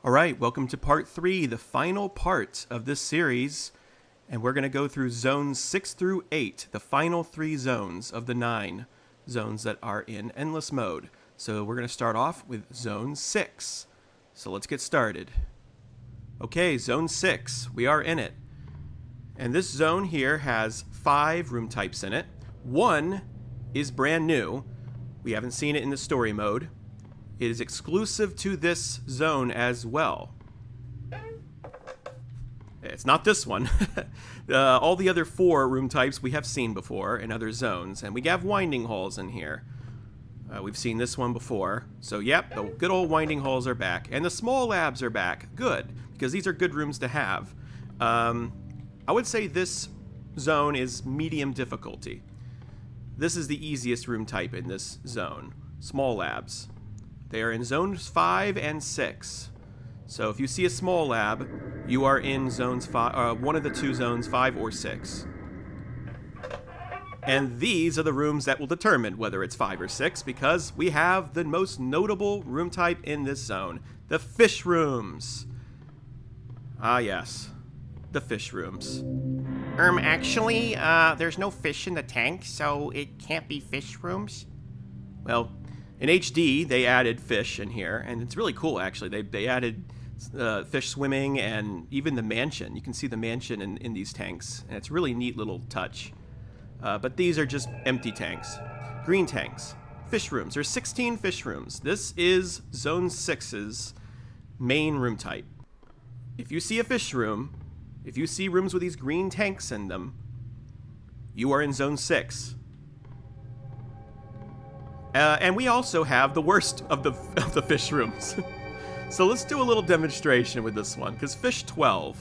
All right, welcome to part 3, the final part of this series. And we're going to go through zones 6 through 8, the final 3 zones of the 9 zones that are in endless mode. So we're going to start off with zone 6. So let's get started. Okay, zone 6, we are in it. And this zone here has 5 room types in it. 1 is brand new. We haven't seen it in the story mode. It is exclusive to this zone as well. It's not this one. All the other 4 room types we have seen before in other zones. And we have winding halls in here. We've seen this one before. So yep, the good old winding halls are back. And the small labs are back. Good, because these are good rooms to have. I would say this zone is medium difficulty. This is the easiest room type in this zone. Small labs. They are in zones 5 and 6. So if you see a small lab, you are in zones 5, one of the 2 zones, 5 or 6. And these are the rooms that will determine whether it's 5 or 6, because we have the most notable room type in this zone, the fish rooms. Ah yes, the fish rooms. Actually, there's no fish in the tank, so it can't be fish rooms. Well, in HD, they added fish in here, and it's really cool, actually. They added fish swimming and even the mansion. You can see the mansion in these tanks, and it's a really neat little touch. But these are just empty tanks. Green tanks. Fish rooms. There's 16 fish rooms. This is Zone 6's main room type. If you see a fish room, if you see rooms with these green tanks in them, you are in Zone 6. And we also have the worst of the fish rooms. So let's do a little demonstration with this one, because fish 12,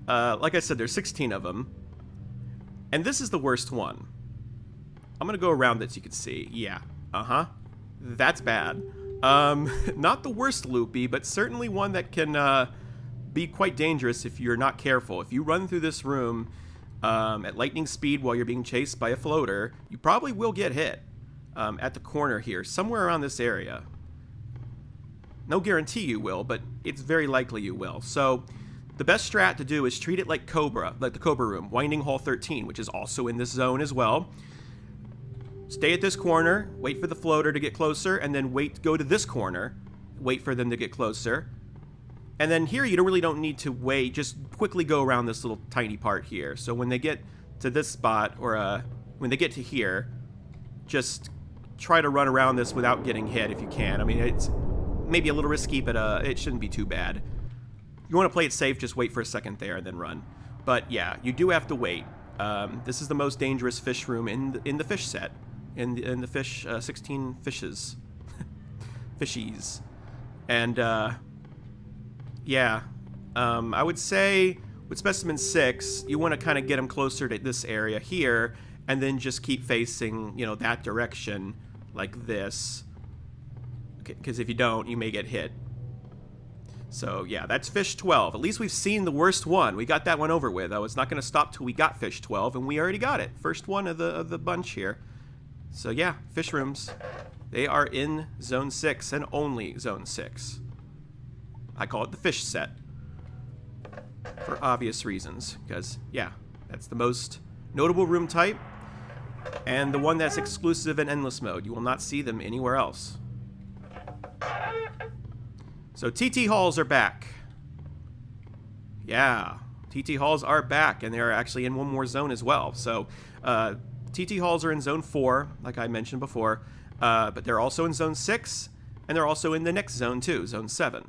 like I said, there's 16 of them. And this is the worst one. I'm going to go around it so you can see. Yeah, that's bad. Not the worst loopy, but certainly one that can be quite dangerous if you're not careful. If you run through this room at lightning speed while you're being chased by a floater, you probably will get hit. At the corner here, somewhere around this area. No guarantee you will, but it's very likely you will. So the best strat to do is treat it like Cobra, like the Cobra room, Winding Hall 13, which is also in this zone as well. Stay at this corner, wait for the floater to get closer, and then go to this corner, wait for them to get closer. And then here you really don't need to wait, just quickly go around this little tiny part here. So when they get to this spot, or when they get to here, just try to run around this without getting hit if you can. I mean, it's maybe a little risky, but it shouldn't be too bad. You want to play it safe, just wait for a second there and then run. But yeah, you do have to wait. This is the most dangerous fish room in the fish set. In the fish, 16 fishes. Fishies. And yeah, I would say with specimen 6, you want to kind of get them closer to this area here, and then just keep facing, that direction like this. Because if you don't, you may get hit. So yeah, that's fish 12. At least we've seen the worst one. We got that one over with. I was not going to stop till we got fish 12, and we already got it. First one of the bunch here. So yeah, fish rooms. They are in Zone 6 and only Zone 6. I call it the fish set. For obvious reasons. Because, yeah, that's the most notable room type. And the one that's exclusive in endless mode. You will not see them anywhere else. So TT halls are back. Yeah, TT halls are back, and they're actually in one more zone as well. So TT halls are in Zone 4, like I mentioned before, but they're also in Zone 6, and they're also in the next zone too, Zone 7.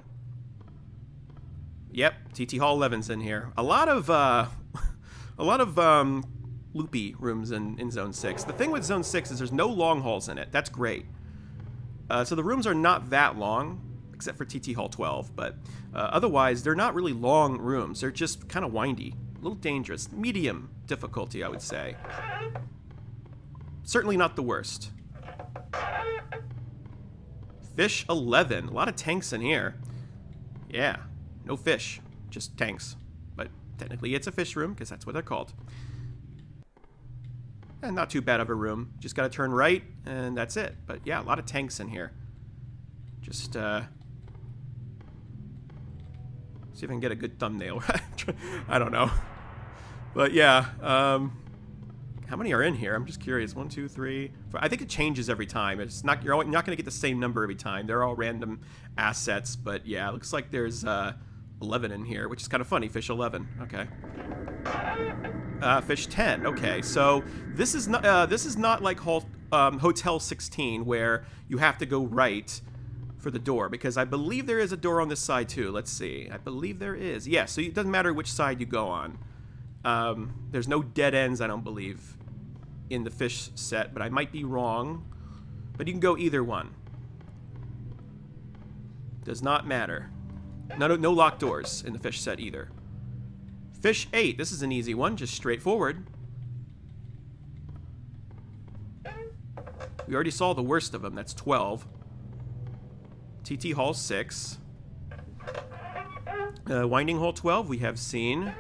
Yep, TT Hall 11's in here. A lot of loopy rooms in Zone 6. The thing with Zone 6 is there's no long halls in it. That's great. So the rooms are not that long, except for TT Hall 12, but otherwise they're not really long rooms. They're just kind of windy, a little dangerous. Medium difficulty, I would say. Certainly not the worst. Fish 11. A lot of tanks in here. Yeah, no fish, just tanks. But technically it's a fish room, because that's what they're called. And not too bad of a room. Just got to turn right, and that's it. But yeah, a lot of tanks in here. Just See if I can get a good thumbnail. I don't know. But yeah, how many are in here? I'm just curious. 1, 2, 3, 4. I think it changes every time. It's not, you're not going to get the same number every time. They're all random assets, but yeah, it looks like there's 11 in here, which is kind of funny. Fish 11. Okay. Fish 10. Okay, so this is not like Hotel 16 where you have to go right for the door, because I believe there is a door on this side too. Let's see. I believe there is. Yeah, so it doesn't matter which side you go on. There's no dead ends, I don't believe, in the fish set, but I might be wrong. But you can go either one. Does not matter. No locked doors in the fish set either. Fish 8. This is an easy one, just straightforward. We already saw the worst of them. That's 12. TT Hall 6. Winding Hall 12 we have seen.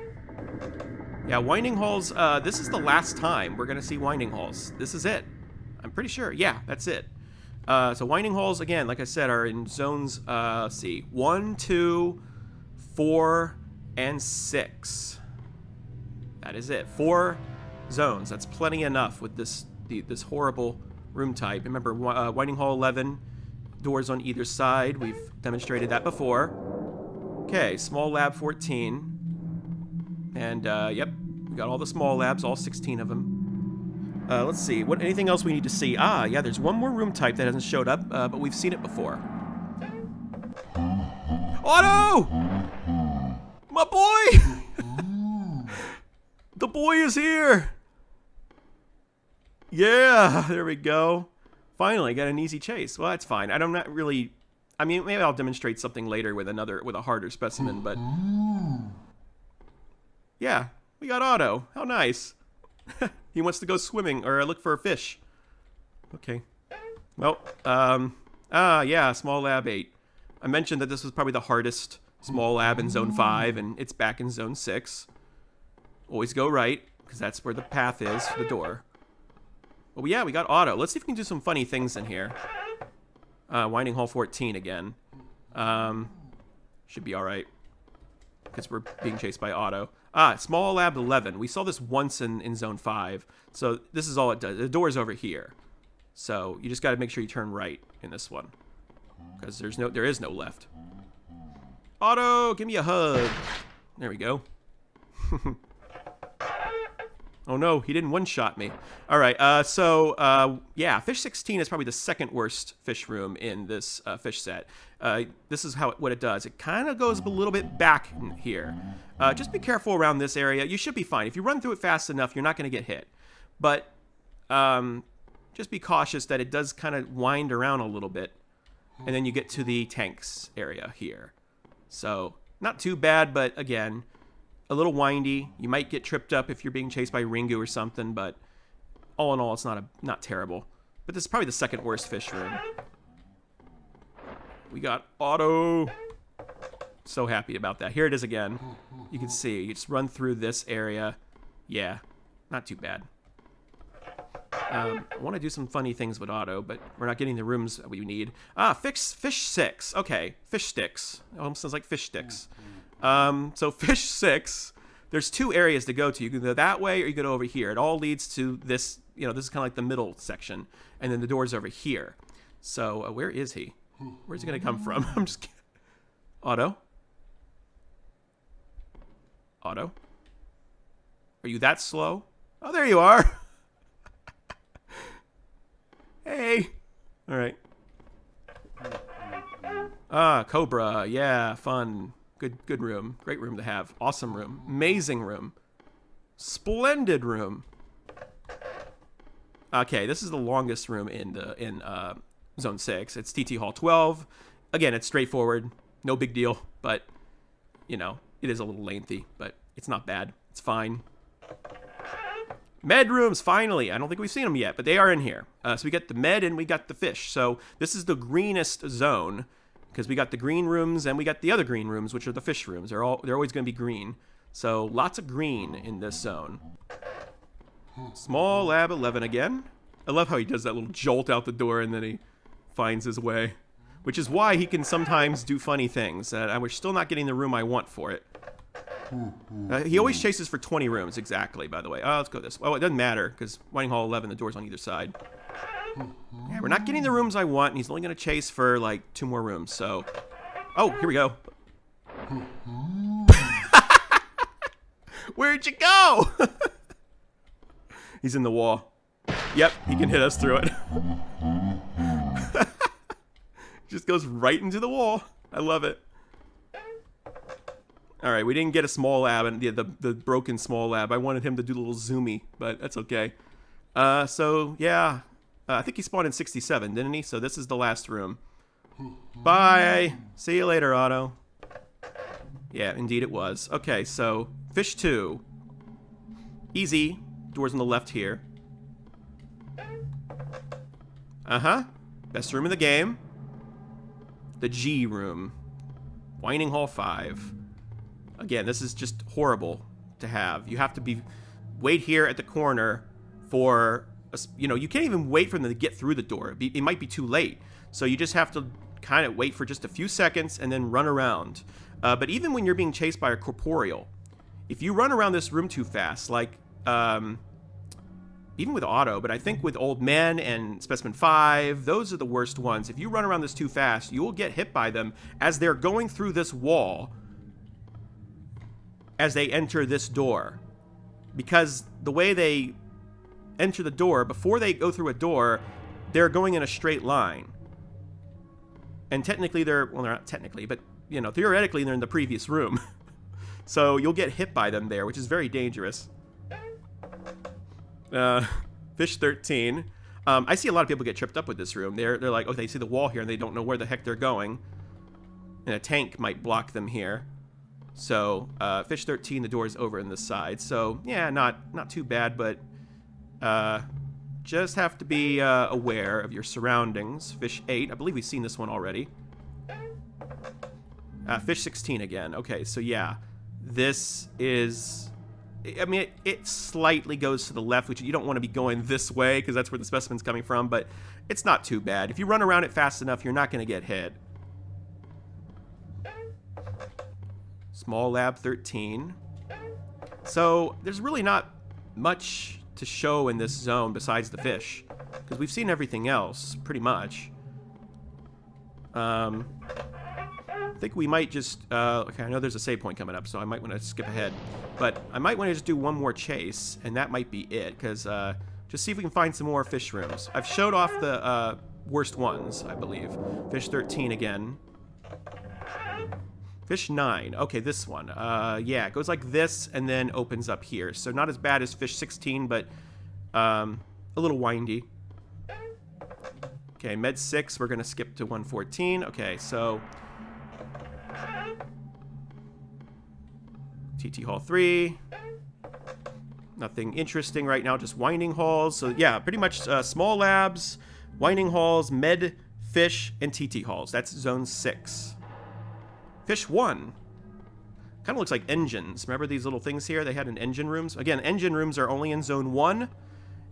Yeah, Winding Halls, this is the last time we're going to see Winding Halls. This is it. I'm pretty sure. Yeah, that's it. So Winding Halls, again, like I said, are in zones, let's see, 1, 2, 4, and 6. That is it. 4 zones. That's plenty enough with this horrible room type. Remember, Winding Hall 11, doors on either side. We've demonstrated that before. Okay, Small Lab 14. And, yep, we got all the small labs, all 16 of them. Let's see, anything else we need to see? Ah, yeah, there's one more room type that hasn't showed up, but we've seen it before. Otto! My boy! The boy is here! Yeah, there we go. Finally, got an easy chase. Well, that's fine. I'm not really... I mean, maybe I'll demonstrate something later with a harder specimen, but... Yeah, we got Otto. How nice. He wants to go swimming or look for a fish. Okay. Well, yeah, Small Lab 8. I mentioned that this was probably the hardest small lab in Zone 5, and it's back in Zone 6. Always go right, because that's where the path is for the door. Well, yeah, we got Otto. Let's see if we can do some funny things in here. Winding Hall 14 again. Should be alright. Because we're being chased by Otto. Small Lab 11. We saw this once in Zone 5. So this is all it does. The door's over here. So you just got to make sure you turn right in this one. Because there is no left. Otto, give me a hug. There we go. Oh no, he didn't one-shot me. All right, yeah, Fish 16 is probably the second worst fish room in this fish set. This is what it does. It kind of goes a little bit back in here. Just be careful around this area. You should be fine. If you run through it fast enough, you're not going to get hit. But just be cautious that it does kind of wind around a little bit. And then you get to the tanks area here. So, not too bad, but again... a little windy. You might get tripped up if you're being chased by Ringu or something, but all in all, it's not terrible. But this is probably the second worst fish room. We got Otto. So happy about that. Here it is again. You can see. You just run through this area. Yeah, not too bad. I want to do some funny things with Otto, but we're not getting the rooms that we need. Fish 6. Okay, fish sticks. It almost sounds like fish sticks. So fish 6, there's 2 areas to go to. You can go that way or you can go over here. It all leads to this, this is kind of like the middle section. And then the door's over here. So where is he? Where's he going to come from? I'm just kidding. Otto? Otto? Are you that slow? Oh, there you are. Hey. All right. Cobra. Yeah, fun. Good room. Great room to have. Awesome room. Amazing room. Splendid room. Okay, this is the longest room in Zone 6. It's TT Hall 12. Again, it's straightforward. No big deal, but it is a little lengthy, but it's not bad. It's fine. Med rooms, finally. I don't think we've seen them yet, but they are in here. So we got the med and we got the fish. So this is the greenest zone. Because we got the green rooms and we got the other green rooms, which are the fish rooms. They're always going to be green. So lots of green in this zone. Small Lab 11 again. I love how he does that little jolt out the door and then he finds his way. which is why he can sometimes do funny things. We're still not getting the room I want for it. He always chases for 20 rooms, exactly, by the way. Oh, let's go this way. Oh, it doesn't matter, because Whiting Hall 11, the door's on either side. Yeah, we're not getting the rooms I want, and he's only going to chase for, like, 2 more rooms, so... Oh, here we go. Where'd you go? He's in the wall. Yep, he can hit us through it. Just goes right into the wall. I love it. Alright, we didn't get a small lab, and the broken small lab. I wanted him to do a little zoomy, but that's okay. So, yeah. I think he spawned in 67, didn't he? So this is the last room. Bye! See you later, Otto. Yeah, indeed it was. Okay, so, fish 2. Easy. Doors on the left here. Uh-huh. Best room in the game. The G room. Whiting Hall 5. Again, this is just horrible to have. You have to wait here at the corner for, you can't even wait for them to get through the door. It might be too late. So you just have to kind of wait for just a few seconds and then run around. But even when you're being chased by a corporeal, if you run around this room too fast, like, even with Otto, but I think with Old Men and Specimen 5, those are the worst ones. If you run around this too fast, you will get hit by them as they're going through this wall as they enter this door. Because the way they enter the door, before they go through a door, they're going in a straight line. And technically they're not technically, but, theoretically they're in the previous room. So you'll get hit by them there, which is very dangerous. Fish 13. I see a lot of people get tripped up with this room. They're like, oh, they see the wall here and they don't know where the heck they're going. And a tank might block them here. So, fish 13, the door is over in this side. So, yeah, not too bad, but just have to be aware of your surroundings. Fish 8, I believe we've seen this one already. Fish 16 again. Okay, so yeah, this is... I mean, it slightly goes to the left, which you don't want to be going this way, because that's where the specimen's coming from, but it's not too bad. If you run around it fast enough, you're not going to get hit. Small Lab 13. So, there's really not much to show in this zone besides the fish, because we've seen everything else, pretty much. I think we might just, okay, I know there's a save point coming up, so I might want to skip ahead. But I might want to just do one more chase, and that might be it, because, just see if we can find some more fish rooms. I've showed off the, worst ones, I believe. Fish 13 again. Fish 9. Okay, this one. Yeah, it goes like this, and then opens up here. So not as bad as fish 16, but, a little windy. Okay, med 6, we're going to skip to 114. Okay, so... TT Hall 3. Nothing interesting right now, just Whiting Halls. So yeah, pretty much small labs, Whiting Halls, med, fish, and TT Halls. That's zone 6. Fish 1. Kind of looks like engines. Remember these little things here? They had in engine rooms. Again, engine rooms are only in zone 1,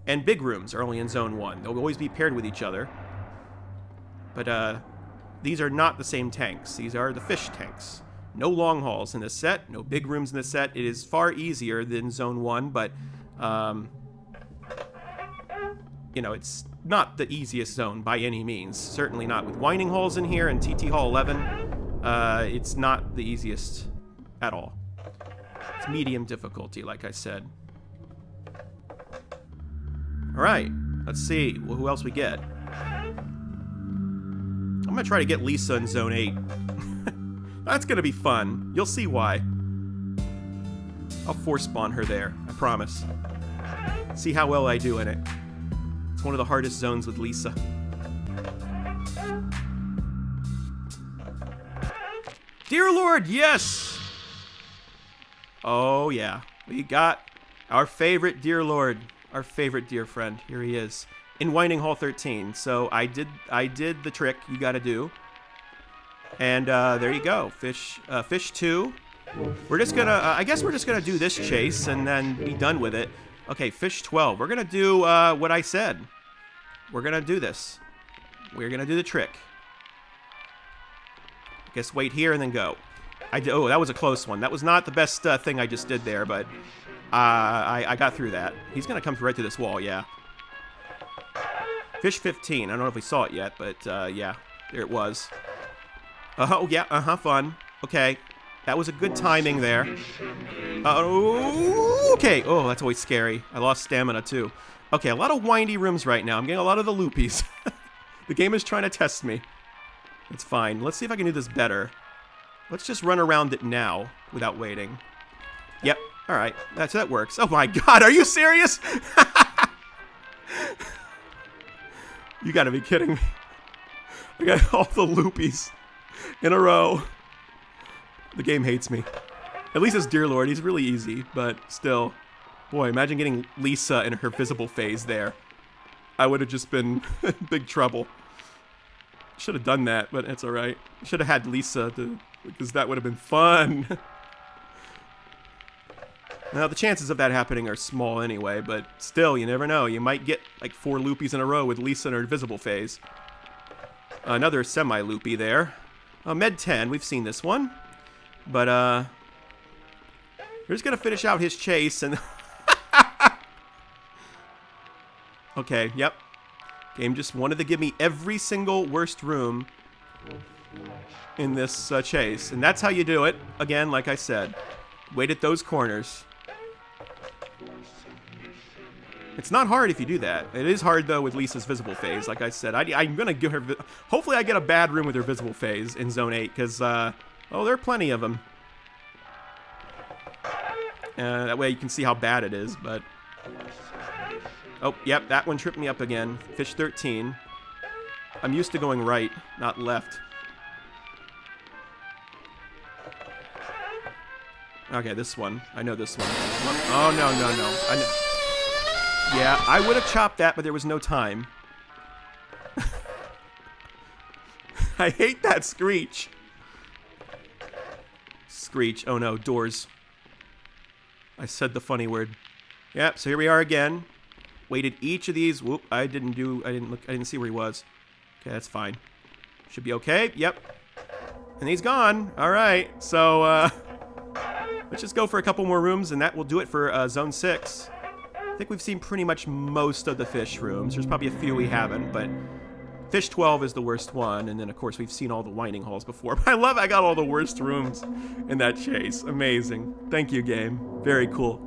and big rooms are only in zone 1. They'll always be paired with each other. But these are not the same tanks. These are the fish tanks. No long hauls in this set, no big rooms in this set. It is far easier than Zone 1, but, it's not the easiest zone by any means. Certainly not with Whiting Halls in here and TT Hall 11. It's not the easiest at all. It's medium difficulty, like I said. Alright, let's see who else we get. I'm gonna try to get Lisa in Zone 8. That's gonna be fun. You'll see why. I'll force spawn her there, I promise. See how well I do in it. It's one of the hardest zones with Lisa. Dear Lord, yes! Oh yeah, we got our favorite Dear Lord, our favorite dear friend. Here he is, in Whiting Hall 13. So I did the trick you gotta do. And there you go, fish 2. We're just gonna, I guess we're just gonna do this chase and then be done with it. Okay, fish 12. We're gonna do what I said. We're gonna do this. We're gonna do the trick. Guess wait here and then go. Oh, that was a close one. That was not the best thing I just did there, but I got through that. He's going to come right through this wall, yeah. Fish 15. I don't know if we saw it yet, but yeah, there it was. Oh, yeah, fun. Okay, that was a good timing there. Okay. Oh, that's always scary. I lost stamina, too. Okay, a lot of windy rooms right now. I'm getting a lot of the loopies. The game is trying to test me. It's fine. Let's see if I can do this better. Let's just run around it now without waiting. Yep. All right. That works. Oh, my God. Are you serious? You got to be kidding me. I got all the loopies in a row. The game hates me. At least it's Dear Lord. He's really easy, but still. Boy, imagine getting Lisa in her visible phase there. I would have just been in big trouble. Should have done that, but it's alright. Should have had Lisa, because that would have been fun. Now, the chances of that happening are small anyway, but still, you never know. You might get like 4 loopies in a row with Lisa in her visible phase. Another semi-loopy there. Med 10, we've seen this one. But, we're just gonna finish out his chase and... Okay, yep. Game just wanted to give me every single worst room in this chase. And that's how you do it. Again, like I said, wait at those corners. It's not hard if you do that. It is hard, though, with Lisa's visible phase. Like I said, I'm going to give her... Hopefully I get a bad room with her visible phase in Zone 8, because, oh, there are plenty of them. That way you can see how bad it is, but... Oh, yep, that one tripped me up again. Fish 13. I'm used to going right, not left. Okay, this one. I know this one. Oh, no. I know. Yeah, I would have chopped that, but there was no time. I hate that screech. Screech. Oh, no. Doors. I said the funny word. Yep, so here we are again. Waited each of these. Whoop, I didn't see where he was. Okay, that's fine. Should be okay. Yep. And he's gone. All right. So, let's just go for a couple more rooms, and that will do it for Zone 6. I think we've seen pretty much most of the fish rooms. There's probably a few we haven't, but Fish 12 is the worst one, and then, of course, we've seen all the winding halls before. But I got all the worst rooms in that chase. Amazing. Thank you, game. Very cool.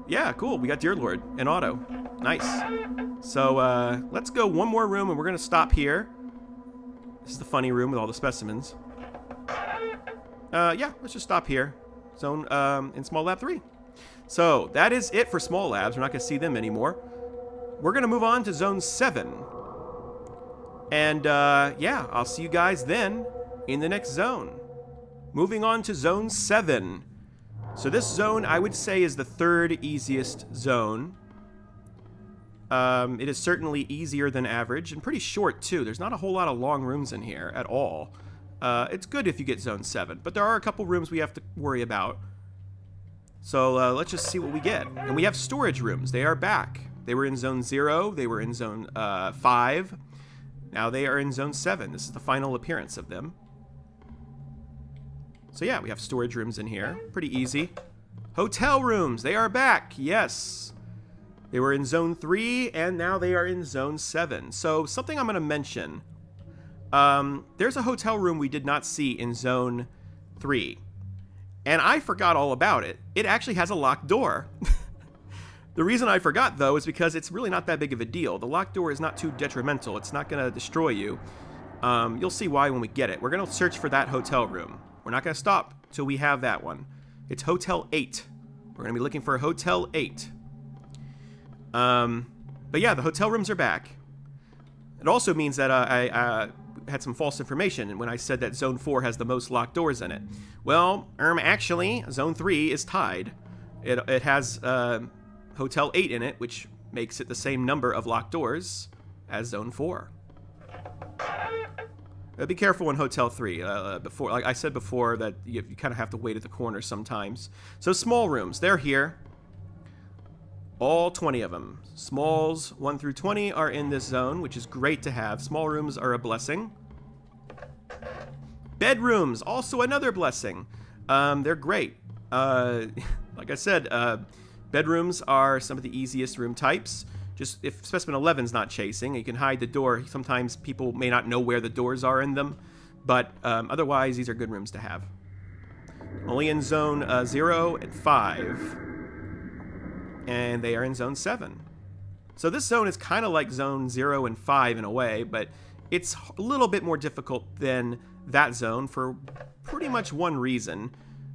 Yeah, cool. We got Dear Lord and Auto. Nice. So, let's go one more room, and we're going to stop here. This is the funny room with all the specimens. Yeah, let's just stop here. Zone, in Small Lab 3. So, that is it for Small Labs. We're not going to see them anymore. We're going to move on to Zone 7. And, yeah, I'll see you guys then in the next zone. Moving on to Zone 7. So this zone, I would say, is the third easiest zone. It is certainly easier than average, and pretty short, too. There's not a whole lot of long rooms in here at all. It's good if you get Zone 7, but there are a couple rooms we have to worry about. So let's just see what we get. And we have storage rooms. They are back. They were in Zone 0. They were in Zone 5. Now they are in Zone 7. This is the final appearance of them. So yeah, we have storage rooms in here. Pretty easy. Hotel rooms. They are back. Yes. They were in Zone 3, and now they are in Zone 7. So something I'm going to mention. There's a hotel room we did not see in Zone 3. And I forgot all about it. It actually has a locked door. The reason I forgot, though, is because it's really not that big of a deal. The locked door is not too detrimental. It's not going to destroy you. You'll see why when we get it. We're going to search for that hotel room. We're not going to stop till we have that one. It's Hotel 8. We're going to be looking for Hotel 8. But yeah, the hotel rooms are back. It also means that I had some false information when I said that Zone 4 has the most locked doors in it. Well, actually, Zone 3 is tied. It has Hotel 8 in it, which makes it the same number of locked doors as Zone 4. Be careful in Hotel 3. Before, like I said before, that you kind of have to wait at the corner sometimes. So small rooms, they're here. All 20 of them. Smalls 1 through 20 are in this zone, which is great to have. Small rooms are a blessing. Bedrooms, also another blessing. They're great. Like I said, bedrooms are some of the easiest room types. Just if specimen 11's not chasing, you can hide the door. Sometimes people may not know where the doors are in them, but otherwise these are good rooms to have. Only in zone 0 and 5, and they are in zone 7. So this zone is kind of like zone 0 and 5 in a way, but it's a little bit more difficult than that zone for pretty much one reason.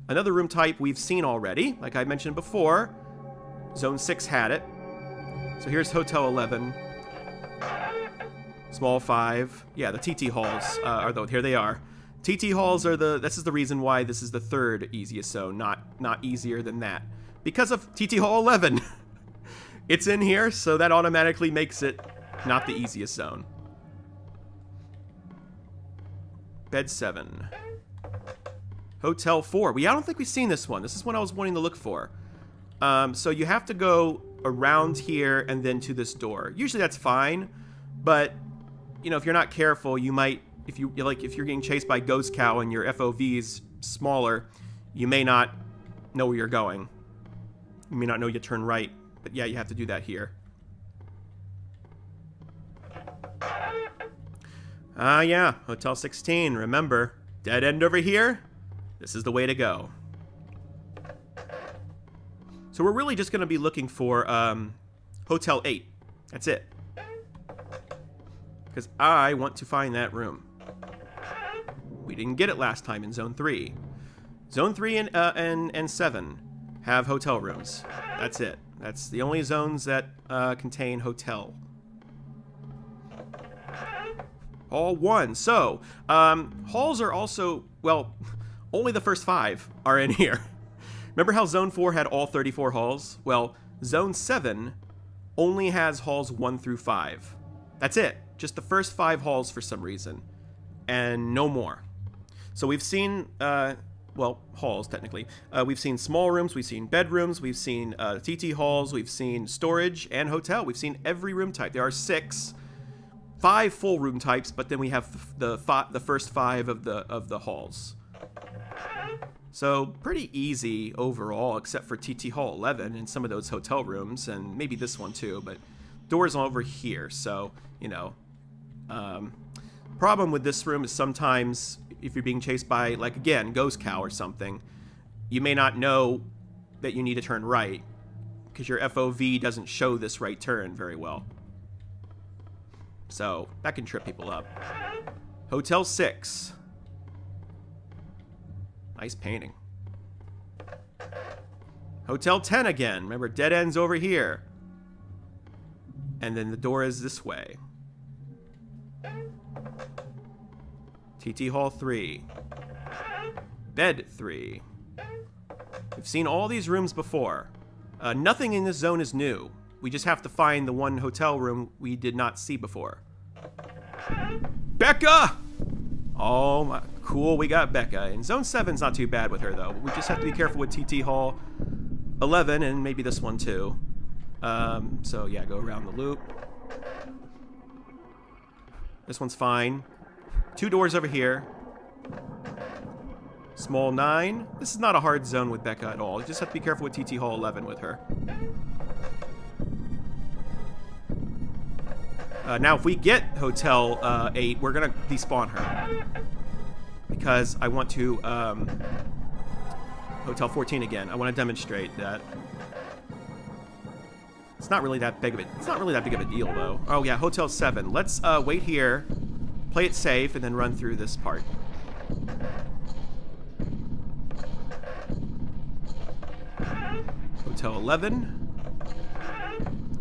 Another room type we've seen already, like I mentioned before. Zone 6 had it. So here's Hotel 11. Small 5. Yeah, the TT halls here they are. TT halls are this is the reason why this is the third easiest zone, not easier than that. Because of TT Hall 11. It's in here, so that automatically makes it not the easiest zone. Bed 7. Hotel 4. I don't think we've seen this one. This is one I was wanting to look for. So you have to go around here and then to this door. Usually that's fine, but you know, if you're not careful, you might, if you're getting chased by Ghost Cow and your FOV is smaller, you may not know where you're going. You may not know you turn right, but yeah, you have to do that here. Yeah, Hotel 16. Remember, dead end over here. This is the way to go. So we're really just going to be looking for Hotel 8. That's it. Because I want to find that room. We didn't get it last time in Zone 3. Zone 3 and 7 have hotel rooms. That's it. That's the only zones that contain hotel. Hall 1. So, halls are also, well, only the first 5 are in here. Remember how Zone 4 had all 34 halls? Well, Zone 7 only has halls 1 through 5. That's it. Just the first 5 halls for some reason. And no more. So we've seen, well, halls technically. We've seen small rooms, we've seen bedrooms, we've seen TT halls, we've seen storage and hotel. We've seen every room type. There are 5 full room types, but then we have the first 5 of the halls. So pretty easy overall, except for TT Hall 11 and some of those hotel rooms, and maybe this one too, but doors over here, so, you know. Problem with this room is sometimes, if you're being chased by, like, again, Ghost Cow or something, you may not know that you need to turn right, because your FOV doesn't show this right turn very well. So, that can trip people up. Hotel 6. Nice painting. Hotel 10 again. Remember, dead end's over here. And then the door is this way. TT Hall 3. Bed 3. We've seen all these rooms before. Nothing in this zone is new. We just have to find the one hotel room we did not see before. Becca! Oh my, cool, we got Becca. And Zone 7's not too bad with her though. We just have to be careful with TT Hall 11 and maybe this one too. So yeah, go around the loop. This one's fine. 2 doors over here. Small 9. This is not a hard zone with Becca at all. You just have to be careful with TT Hall 11 with her. Now, if we get Hotel 8, we're going to despawn her. Because I want to... Hotel 14 again. I want to demonstrate that. It's not really that big of a deal, though. Oh, yeah, Hotel 7. Let's wait here, play it safe, and then run through this part. Hotel 11.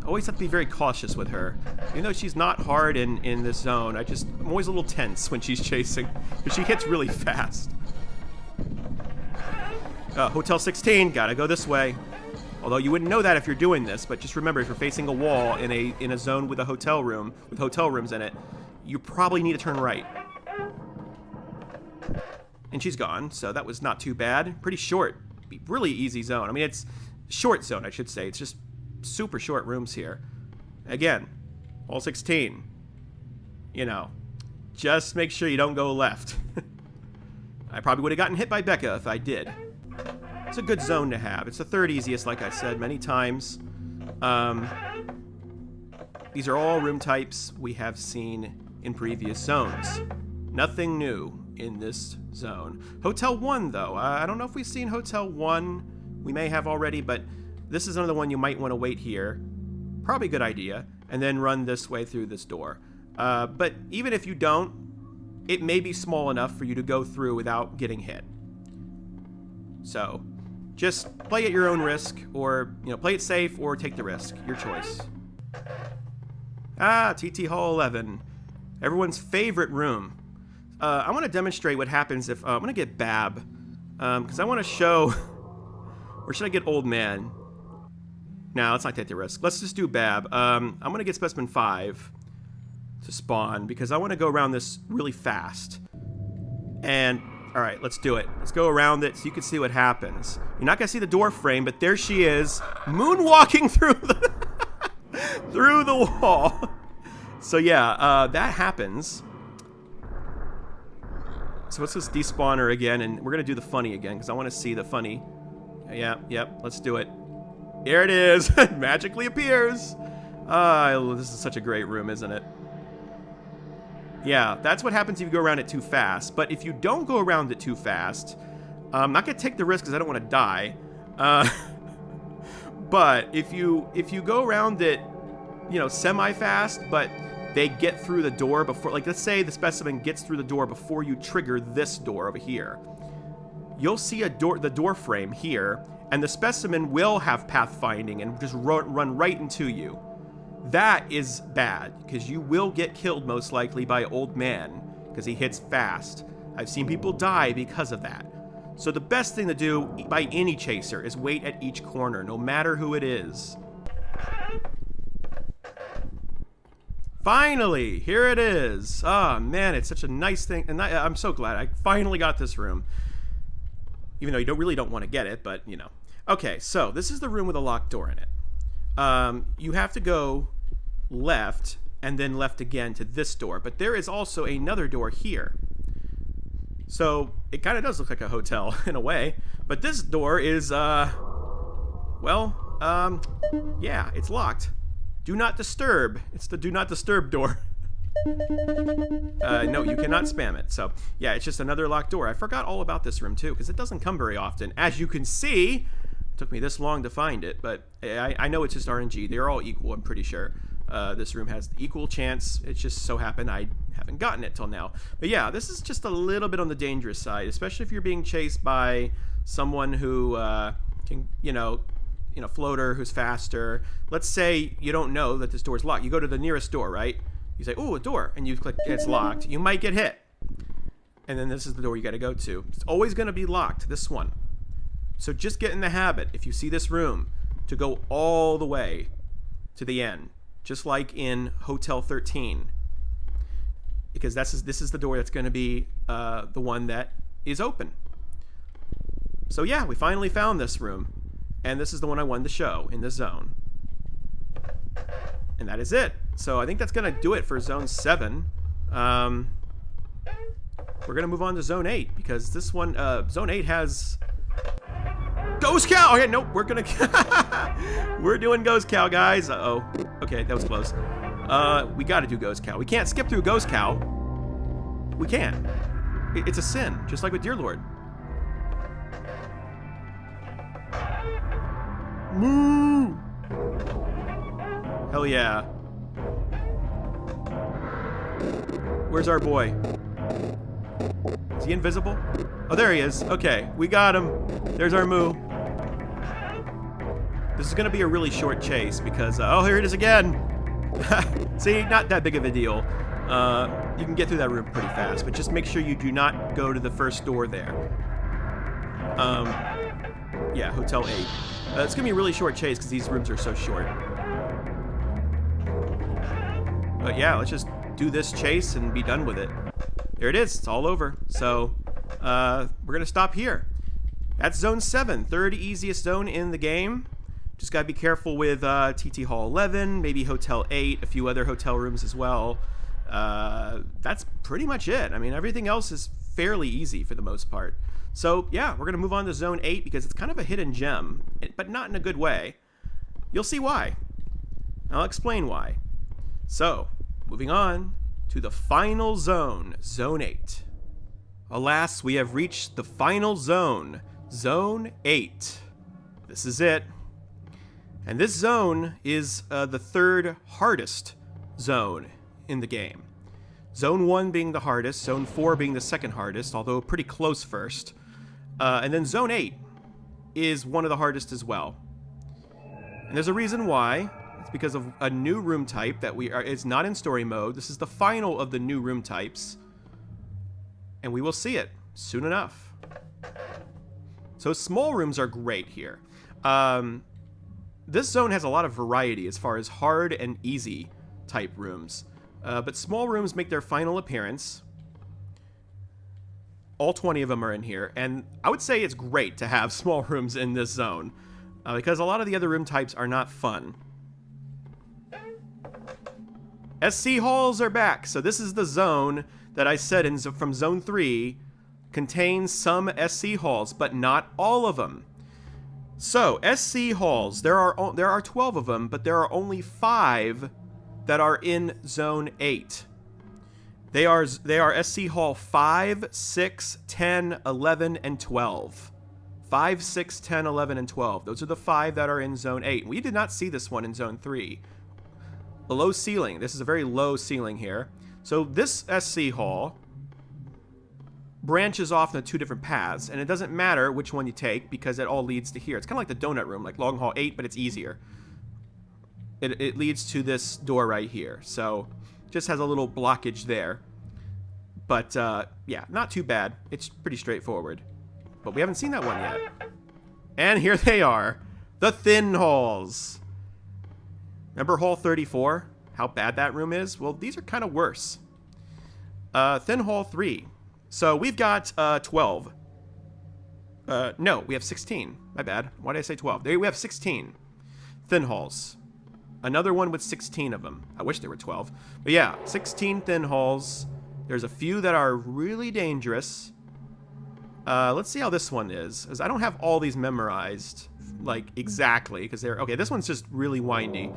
Always have to be very cautious with her. Even though she's not hard in this zone, I'm always a little tense when she's chasing, because she hits really fast. Hotel 16, gotta go this way. Although you wouldn't know that if you're doing this, but just remember, if you're facing a wall in a zone with a hotel room, with hotel rooms in it, you probably need to turn right. And she's gone, so that was not too bad. Pretty short, really easy zone. I mean, it's short zone, I should say. It's just super short rooms here. Again, Hall 16. You know, just make sure you don't go left. I probably would have gotten hit by Becca if I did. It's a good zone to have. It's the third easiest, like I said many times. These are all room types we have seen in previous zones. Nothing new in this zone. Hotel 1, though. I don't know if we've seen Hotel 1. We may have already, but this is another one you might want to wait here. Probably a good idea. And then run this way through this door. But even if you don't, it may be small enough for you to go through without getting hit. So, just play at your own risk, or, play it safe, or take the risk. Your choice. Ah, TT Hall 11. Everyone's favorite room. I want to demonstrate what happens if... I'm going to get Bab. Because I want to show... Or should I get Old Man? No, let's not take the risk. Let's just do Bab. I'm going to get Specimen 5 to spawn, because I want to go around this really fast. And... Alright, let's do it. Let's go around it so you can see what happens. You're not going to see the door frame, but there she is, moonwalking through the, through the wall. So yeah, that happens. So let's just despawn her again, and we're going to do the funny again, because I want to see the funny. Yeah, yep, let's do it. Here it is. Magically appears. This is such a great room, isn't it? Yeah, that's what happens if you go around it too fast. But if you don't go around it too fast, I'm not going to take the risk because I don't want to die. But if you go around it, semi-fast, but they get through the door before, like, let's say the specimen gets through the door before you trigger this door over here. You'll see the door frame here, and the specimen will have pathfinding and just run right into you. That is bad, because you will get killed most likely by Old Man, because he hits fast. I've seen people die because of that. So the best thing to do by any chaser is wait at each corner, no matter who it is. Finally, here it is. Oh man, it's such a nice thing, and I'm so glad I finally got this room. Even though you really don't want to get it, but Okay, so this is the room with a locked door in it. You have to go left and then left again to this door, but there is also another door here. So it kind of does look like a hotel in a way, but this door is yeah, it's locked. Do not disturb. It's the do not disturb door. No, you cannot spam it. So yeah, it's just another locked door. I forgot all about this room too, because it doesn't come very often. As you can see, took me this long to find it, but I know it's just RNG. They're all equal, I'm pretty sure. This room has equal chance. It just so happened I haven't gotten it till now. But yeah, this is just a little bit on the dangerous side, especially if you're being chased by someone who can, floater who's faster. Let's say you don't know that this door is locked. You go to the nearest door, right? You say, "Oh, a door," and you click, it's locked. You might get hit. And then this is the door you got to go to. It's always going to be locked, this one. So just get in the habit, if you see this room, to go all the way to the end, just like in Hotel 13, because this is the door that's going to be the one that is open. So yeah, we finally found this room, and this is the one I wanted to show in this zone. And that is it. So I think that's going to do it for Zone 7. We're going to move on to Zone 8, because this one, Zone 8 has... Ghost Cow! Okay, nope, we're gonna... We're doing Ghost Cow, guys. Uh-oh. Okay, that was close. We gotta do Ghost Cow. We can't skip through Ghost Cow. We can't. It's a sin, just like with Dear Lord. Moo! Hell yeah. Where's our boy? Is he invisible? Oh, there he is. Okay, we got him. There's our moo. This is going to be a really short chase because... oh, here it is again. See, not that big of a deal. You can get through that room pretty fast, but just make sure you do not go to the first door there. Yeah, Hotel 8. It's going to be a really short chase because these rooms are so short. But yeah, let's just do this chase and be done with it. There it is. It's all over. So, we're going to stop here. That's Zone 7, third easiest zone in the game. Just got to be careful with TT Hall 11, maybe Hotel 8, a few other hotel rooms as well. That's pretty much it. I mean, everything else is fairly easy for the most part. So yeah, we're going to move on to Zone 8 because it's kind of a hidden gem, but not in a good way. You'll see why. I'll explain why. So, moving on to the final zone, Zone 8. Alas, we have reached the final zone, Zone 8. This is it. And this zone is the third hardest zone in the game. Zone 1 being the hardest, Zone 4 being the second hardest, although pretty close first. And then Zone 8 is one of the hardest as well. And there's a reason why. It's because of a new room type that it's not in story mode. This is the final of the new room types. And we will see it soon enough. So small rooms are great here. This zone has a lot of variety as far as hard and easy type rooms. But small rooms make their final appearance. All 20 of them are in here. And I would say it's great to have small rooms in this zone. Because a lot of the other room types are not fun. SC halls are back. So this is the zone that I said from Zone 3 contains some SC halls, but not all of them. So SC halls, there are 12 of them, but there are only 5 that are in Zone 8. They are SC Hall 5, 6, 10, 11, and 12. 5, 6, 10, 11, and 12. Those are the 5 that are in Zone 8. We did not see this one in Zone 3. The low ceiling. This is a very low ceiling here. So this SC Hall branches off into 2 different paths, and it doesn't matter which one you take because it all leads to here. It's kind of like the donut room, like Long Hall 8, but it's easier. It leads to this door right here. So just has a little blockage there. But yeah, not too bad. It's pretty straightforward. But we haven't seen that one yet. And here they are. The thin halls. Remember Hall 34? How bad that room is? Well, these are kind of worse. Thin Hall 3. So we've got 12. No, we have 16. My bad. Why did I say 12? We have 16 thin halls. Another one with 16 of them. I wish there were 12. But yeah, 16 thin halls. There's a few that are really dangerous. Let's see how this one is. Because I don't have all these memorized, like, exactly. Because they're... Okay, this one's just really windy.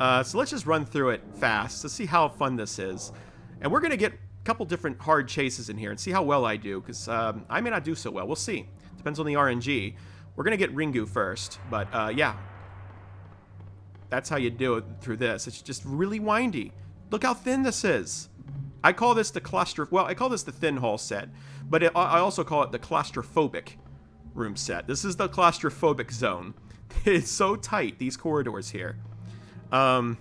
So let's just run through it fast to see how fun this is. And we're going to get a couple different hard chases in here and see how well I do. Because I may not do so well. We'll see. Depends on the RNG. We're going to get Ringu first. But yeah. That's how you do it through this. It's just really windy. Look how thin this is. I call this the I call this the thin hall set, but I also call it the claustrophobic room set. This is the claustrophobic zone. It's so tight, these corridors here. Yeah,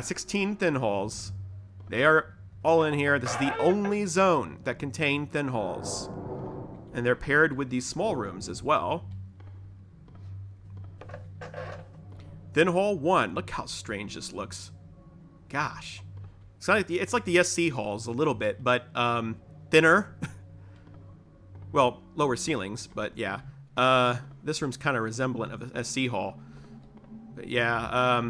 16 thin halls. They are all in here. This is the only zone that contain thin halls. And they're paired with these small rooms as well. Thin Hall 1. Look how strange this looks. Gosh. It's like the SC halls a little bit, but thinner. Well, lower ceilings, but yeah. This room's kind of resemblant of a SC hall. But yeah,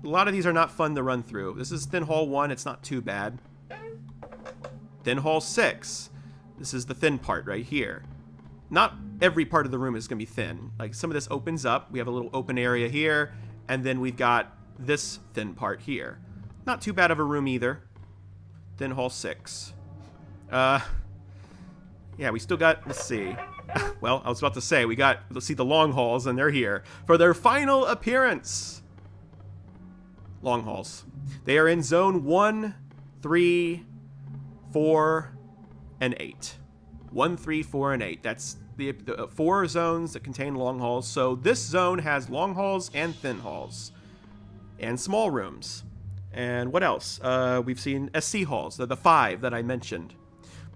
a lot of these are not fun to run through. This is Thin Hall 1. It's not too bad. Thin Hall 6. This is the thin part right here. Not every part of the room is going to be thin. Like, some of this opens up. We have a little open area here, and then we've got this thin part here. Not too bad of a room either. Thin Hall 6. Yeah, we still got, let's see. Well, I was about to say, let's see the long halls, and they're here for their final appearance. Long halls. They are in Zone 1, 3, 4, and 8. 1, 3, 4, and 8. That's the 4 zones that contain long halls. So this zone has long halls and thin halls. And small rooms. And what else? We've seen SC halls. They're the 5 that I mentioned.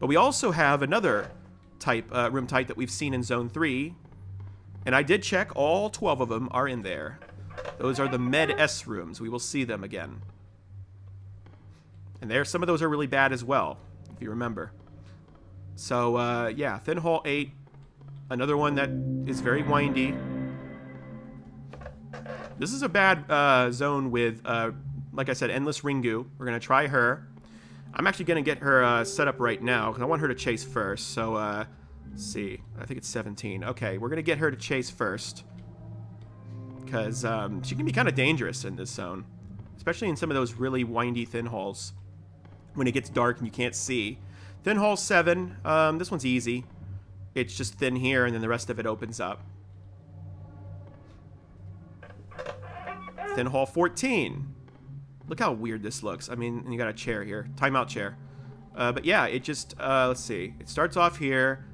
But we also have another room type that we've seen in Zone 3. And I did check. All 12 of them are in there. Those are the Med S rooms. We will see them again. And some of those are really bad as well, if you remember. So, yeah, Thin Hall 8. Another one that is very windy. This is a bad zone with, like I said, Endless Ringu. We're going to try her. I'm actually going to get her set up right now, because I want her to chase first. So, let's see. I think it's 17. Okay, we're going to get her to chase first. Because she can be kind of dangerous in this zone. Especially in some of those really windy thin halls. When it gets dark and you can't see. Thin hall 7. This one's easy. It's just thin here, and then the rest of it opens up. Thin hall 14. Look how weird this looks. I mean, you got a chair here. Timeout chair. But yeah, it just, let's see. It starts off here.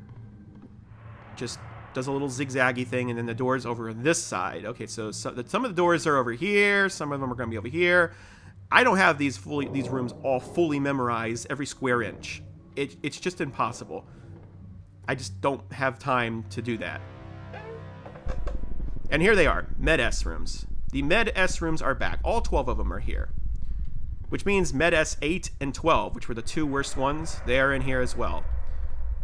Just does a little zigzaggy thing, and then the door's over on this side. Okay, so some of the doors are over here. Some of them are going to be over here. I don't have these rooms all fully memorized, every square inch. It's just impossible. I just don't have time to do that. And here they are, Med S rooms. The Med S rooms are back. All 12 of them are here. Which means Med S 8 and 12, which were the 2 worst ones, they are in here as well.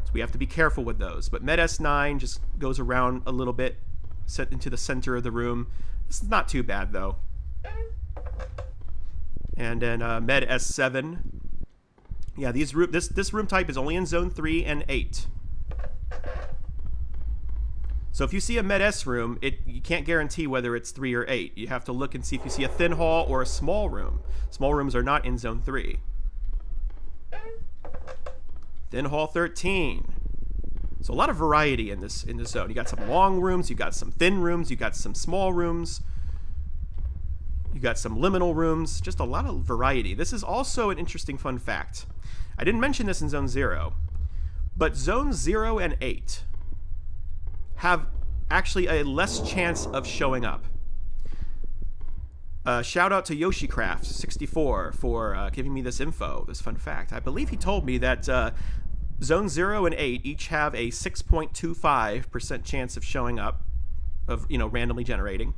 So we have to be careful with those. But Med S 9 just goes around a little bit, set into the center of the room. This is not too bad, though. And then Med S 7. Yeah, this room type is only in Zone 3 and 8. So if you see a Med S room, you can't guarantee whether it's 3 or 8. You have to look and see if you see a thin hall or a small room. Small rooms are not in Zone 3. Thin hall 13. So a lot of variety in this zone. You got some long rooms, you got some thin rooms, you got some small rooms. You got some liminal rooms, just a lot of variety. This is also an interesting fun fact. I didn't mention this in Zone 0, but Zones 0 and 8 have actually a less chance of showing up. Shout out to YoshiCraft64 for giving me this info, this fun fact. I believe he told me that Zone 0 and 8 each have a 6.25% chance of showing up, of randomly generating.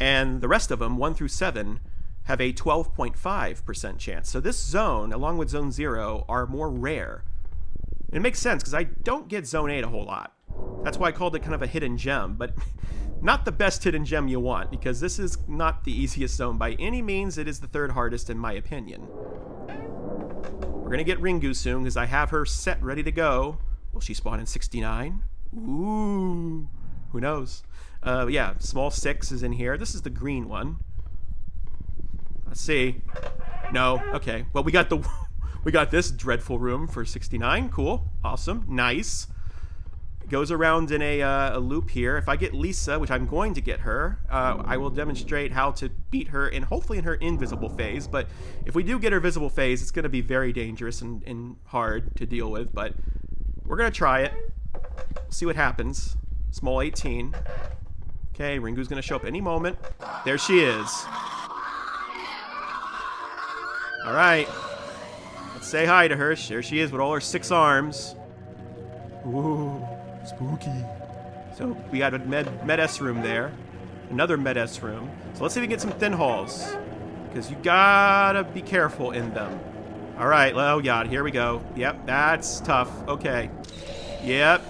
And the rest of them, 1 through 7, have a 12.5% chance. So this zone, along with Zone 0, are more rare. It makes sense, because I don't get Zone 8 a whole lot. That's why I called it kind of a hidden gem, but not the best hidden gem you want, because this is not the easiest zone by any means. It is the 3rd hardest in my opinion. We're going to get Ringu soon, because I have her set ready to go. Will she spawn in 69? Ooh, who knows? Yeah, small 6 is in here. This is the green one. Let's see. No, okay. Well, we got this dreadful room for 69. Cool, awesome, nice. It goes around in a loop here. If I get Lisa, which I'm going to get her, I will demonstrate how to beat her, and hopefully in her invisible phase. But if we do get her visible phase, it's going to be very dangerous and hard to deal with. But we're going to try it. See what happens. Small 18. Okay, Ringu's going to show up any moment. There she is. All right. Let's say hi to her. There she is with all her 6 arms. Ooh, spooky. So we got a Med S room there. Another Med S room. So let's see if we can get some thin halls, because you gotta be careful in them. All right, oh God, here we go. Yep, that's tough. Okay. Yep.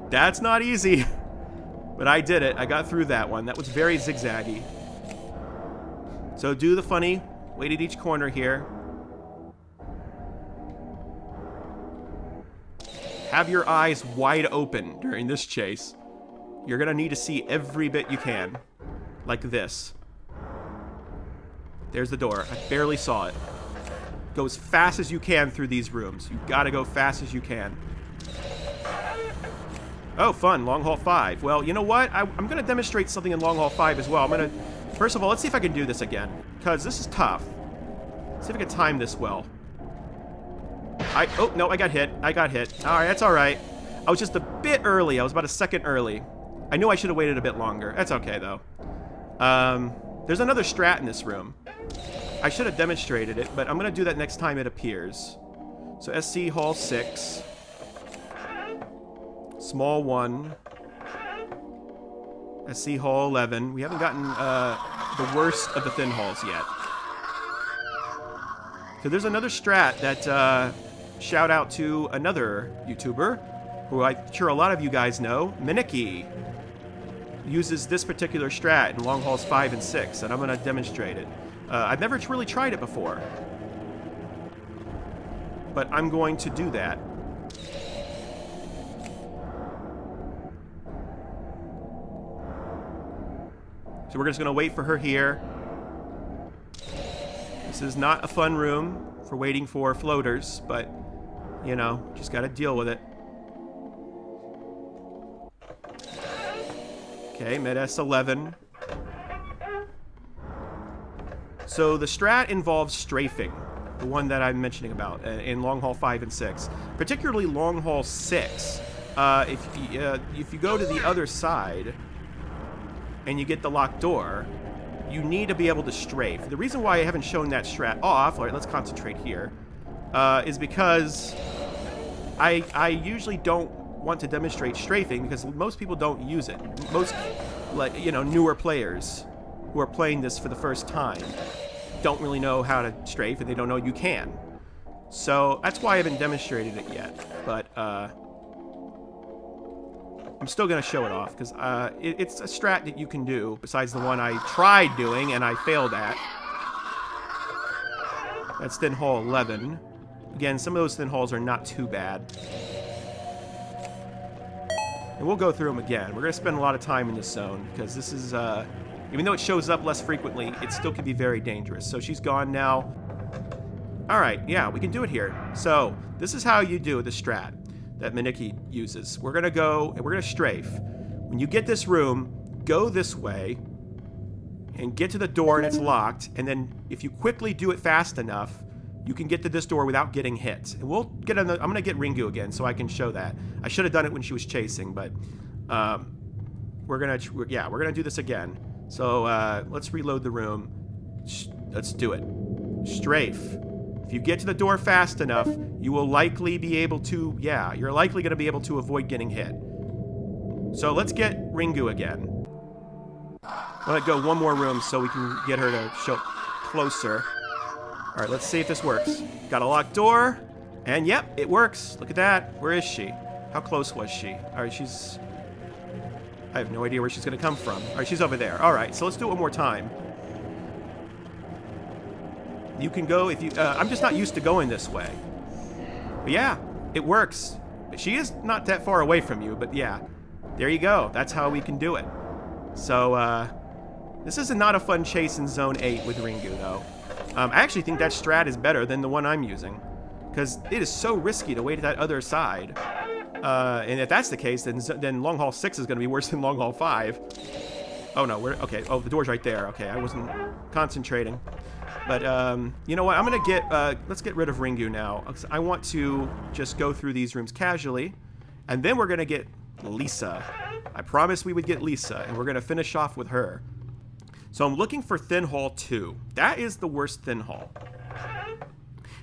That's not easy. But I did it. I got through that one. That was very zigzaggy. So do the funny. Wait at each corner here. Have your eyes wide open during this chase. You're going to need to see every bit you can. Like this. There's the door. I barely saw it. Go as fast as you can through these rooms. You got to go fast as you can. Oh, fun. Long Haul 5. Well, you know what? I'm going to demonstrate something in Long Haul 5 as well. I'm going to... First of all, let's see if I can do this again, because this is tough. Let's see if I can time this well. Oh, no, I got hit. I got hit. All right, that's all right. I was just a bit early. I was about a second early. I knew I should have waited a bit longer. That's okay, though. There's another strat in this room. I should have demonstrated it, but I'm going to do that next time it appears. So SC Hall 6. Small 1. SC Hall 11. We haven't gotten the worst of the thin halls yet. So there's another strat that, shout out to another YouTuber, who I'm sure a lot of you guys know, Miniki, uses this particular strat in Long Hauls 5 and 6, and I'm going to demonstrate it. I've never really tried it before. but I'm going to do that. So we're just going to wait for her here. This is not a fun room for waiting for floaters, but, you know, just got to deal with it. Okay, Med S11. So the strat involves strafing, the one that I'm mentioning about in Long Haul 5 and 6. Particularly Long Haul 6. If you go to the other side and you get the locked door, you need to be able to strafe. The reason why I haven't shown that strat off, all right, let's concentrate here, is because I usually don't want to demonstrate strafing because most people don't use it. Most, like, you know, newer players who are playing this for the first time don't really know how to strafe, and they don't know you can. So that's why I haven't demonstrated it yet. But I'm still going to show it off because it's a strat that you can do besides the one I tried doing and I failed at. That's Thin Hall 11. Again, some of those thin halls are not too bad. And we'll go through them again. We're going to spend a lot of time in this zone because this is, even though it shows up less frequently, it still can be very dangerous. So she's gone now. All right, yeah, we can do it here. So this is how you do the strat that Maniki uses. We're going to go and we're going to strafe. When you get this room, go this way and get to the door and it's locked. And then if you quickly do it fast enough, you can get to this door without getting hit. And we'll get I'm going to get Ringu again so I can show that. I should have done it when she was chasing, but we're going to do this again. So let's reload the room. Let's do it. Strafe. If you get to the door fast enough, you will likely be able to, you're likely going to be able to avoid getting hit. So let's get Ringu again. I'm going to go one more room so we can get her to show closer. All right, let's see if this works. Got a locked door, and yep, it works. Look at that. Where is she? How close was she? All right, I have no idea where she's going to come from. All right, she's over there. All right, so let's do it one more time. You can go if you... I'm just not used to going this way. But yeah, it works. She is not that far away from you, but yeah. There you go. That's how we can do it. So, this is not a fun chase in Zone 8 with Ringu, though. I actually think that strat is better than the one I'm using. Because it is so risky to wait at that other side. And if that's the case, then Long Haul 6 is going to be worse than Long Haul 5. Oh, no. Okay. Oh, the door's right there. Okay, I wasn't concentrating. But, you know what? I'm going to get... let's get rid of Ringu now. I want to just go through these rooms casually. And then we're going to get Lisa. I promised we would get Lisa, and we're going to finish off with her. So I'm looking for Thin Hall 2. That is the worst Thin Hall.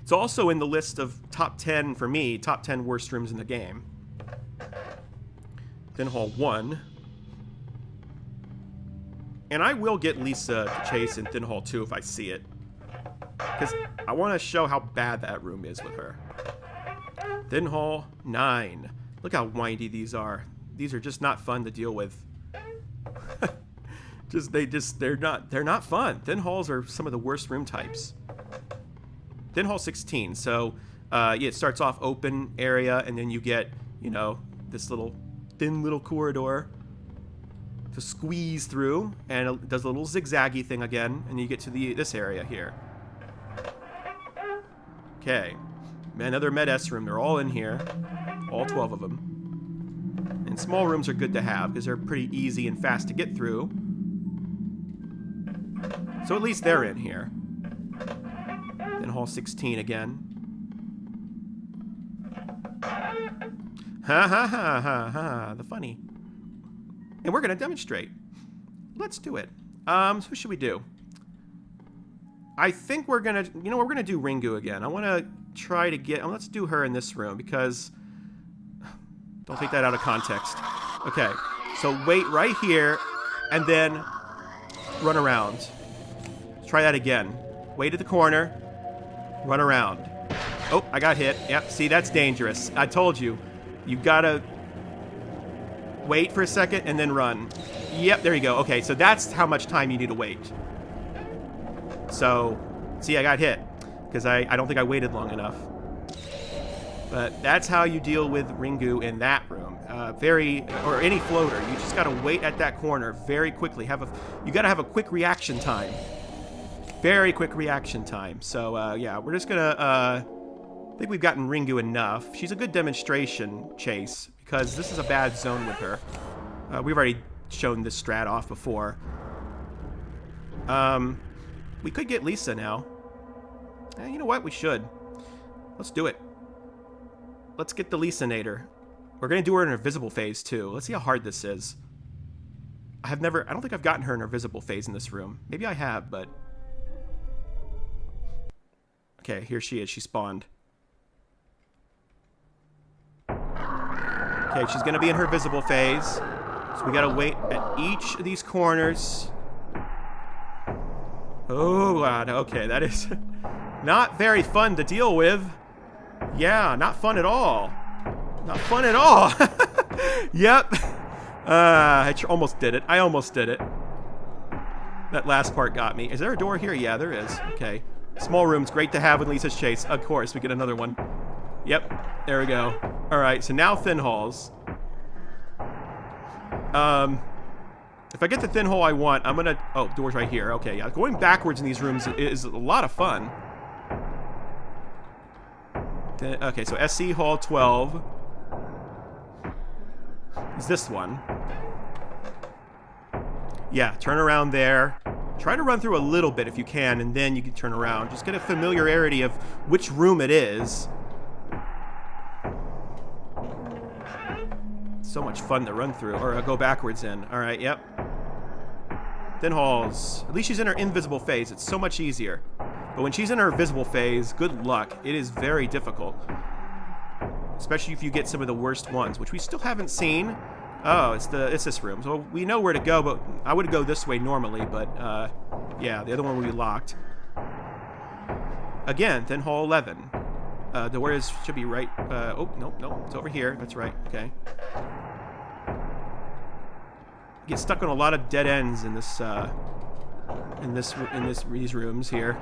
It's also in the list of top 10, for me, top 10 worst rooms in the game. Thin Hall 1. And I will get Lisa to chase in Thin Hall 2 if I see it. Because I want to show how bad that room is with her. Thin Hall 9. Look how windy these are. These are just not fun to deal with. They're not fun. Thin halls are some of the worst room types. Thin Hall 16. So, yeah, it starts off open area, and then you get, you know, this thin little corridor to squeeze through, and it does a little zigzaggy thing again, and you get to this area here. Okay, another Med S room. They're all in here, all 12 of them. And small rooms are good to have because they're pretty easy and fast to get through. So at least they're in here. Then Hall 16 again. Ha ha ha ha ha, the funny. And we're gonna demonstrate. Let's do it. So what should we do? I think we're gonna, we're gonna do Ringu again. I wanna try to get, let's do her in this room because, don't take that out of context. Okay, so wait right here and then run around. Let's try that again. Wait at the corner, run around. Oh, I got hit. Yep, see, that's dangerous. I told you. You gotta wait for a second and then run. Yep, there you go. Okay, so that's how much time you need to wait. So, see, I got hit because I don't think I waited long enough. But that's how you deal with Ringu in that room. Or any floater. You just gotta wait at that corner very quickly. You gotta have a quick reaction time. Very quick reaction time. So yeah, we're just gonna. I think we've gotten Ringu enough. She's a good demonstration chase because this is a bad zone with her. We've already shown this strat off before. We could get Lisa now. You know what? We should. Let's do it. Let's get the Lisa-nator. We're going to do her in her visible phase, too. Let's see how hard this is. I don't think I've gotten her in her visible phase in this room. Maybe I have, but... Okay, here she is. She spawned. Okay, she's going to be in her visible phase. So we got to wait at each of these corners. Oh, God. Okay, that is not very fun to deal with. Yeah, not fun at all. Not fun at all. Yep. I almost did it. I almost did it. That last part got me. Is there a door here? Yeah, there is. Okay. Small room's great to have with Lisa's chase. Of course, we get another one. Yep. There we go. All right, so now thin halls. If I get the thin hole I want, I'm gonna... Oh, door's right here. Okay, yeah. Going backwards in these rooms is a lot of fun. Okay, so SC Hall 12 is this one. Yeah, turn around there. Try to run through a little bit if you can, and then you can turn around. Just get a familiarity of which room it is. So much fun to run through, or go backwards in. All right, yep. Thin halls. At least she's in her invisible phase. It's so much easier. But when she's in her visible phase, good luck. It is very difficult. Especially if you get some of the worst ones, which we still haven't seen. Oh, it's this room. So we know where to go, but I would go this way normally, but yeah, the other one will be locked. Again, thin hall 11. The door should be right. Oh, nope, it's over here. That's right. Okay. Get stuck on a lot of dead ends in this these rooms here.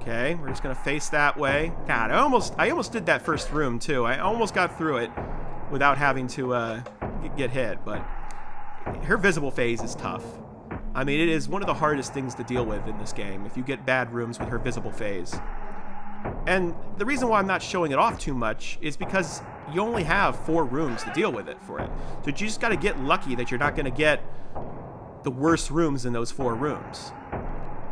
Okay, we're just gonna face that way. God, I almost did that first room too. I almost got through it without having to get hit, but her visible phase is tough. I mean, it is one of the hardest things to deal with in this game if you get bad rooms with her visible phase. And the reason why I'm not showing it off too much is because you only have 4 rooms to deal with it for it. So you just got to get lucky that you're not going to get the worst rooms in those 4 rooms.